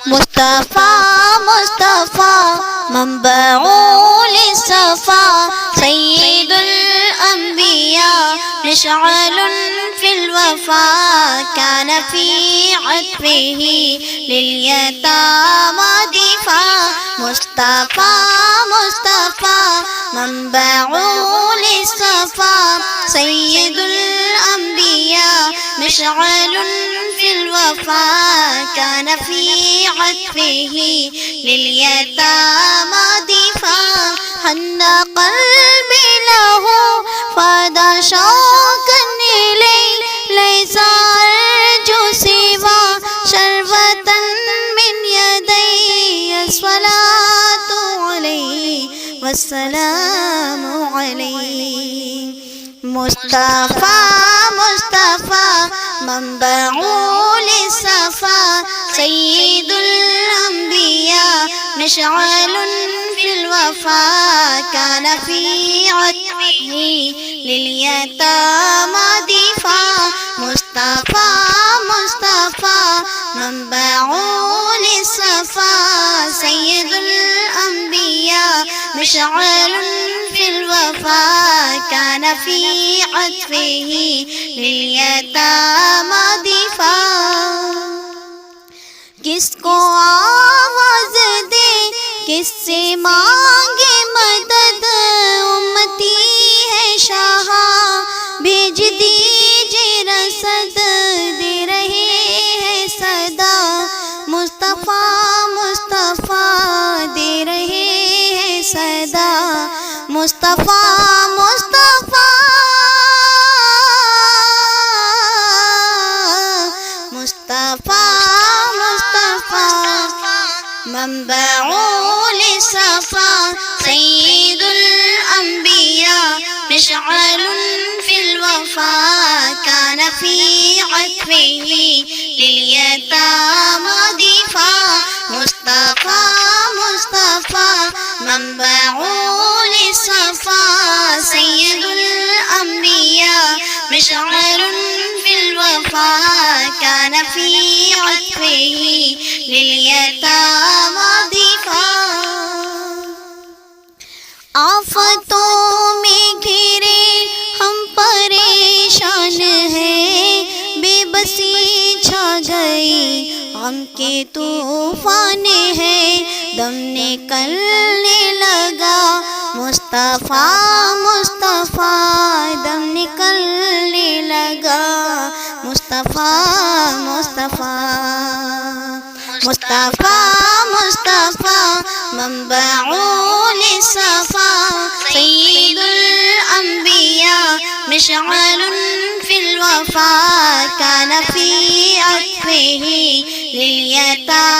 مصطفیٰ مصطفیٰ منبع للصفا سید الانبیاء مشعل فی الوفا كان في عطفه لليتامى دفاع مصطفیٰ مصطفیٰ منبع للصفا سید الانبیاء مشعل في الوفا كان في عطفه لليتامى دفاع حن قلبي له فاد شوقا إليه ليس أرجو سوى شربة من يدي الصلاة عليه والسلام عليه مصطفیٰ مصطفیٰ منبع للصفا سید الانبیاء مشعل فی الوفا كان في عطفه لليتامى دفاع مصطفیٰ مصطفیٰ منبع للصفا سید الانبیاء مشعل في الوفا كان في عطفه لليتامى دفاع کس کو آواز دے کس سے مانگے مدد امتی ہے شاہ بھیج دیجئے رسد دے رہے ہیں صدا مصطفیٰ مصطفیٰ دے رہے ہیں صدا مصطفیٰ مصطفیٰ مصطفیٰ منبع للصفا سید الانبیاء مشعل فی الوفا كان في عطفه لليتامى دفاع مصطفیٰ مصطفیٰ منبع للصفا سید الانبیاء مشعل فی الوفا كان في عطفه لليتامى دفاع آفتوں میں گھرے ہم پریشان ہیں بے بسی چھا گئی غم کے طوفان ہے دم نکلنے لگا مصطفیٰ مصطفیٰ دم نکلنے لگا مصطفیٰ مصطفیٰ مصطفیٰ مصطفیٰ منبع للصفا سید الانبیاء مشعل فی الوفا كان في عطفه لليتامى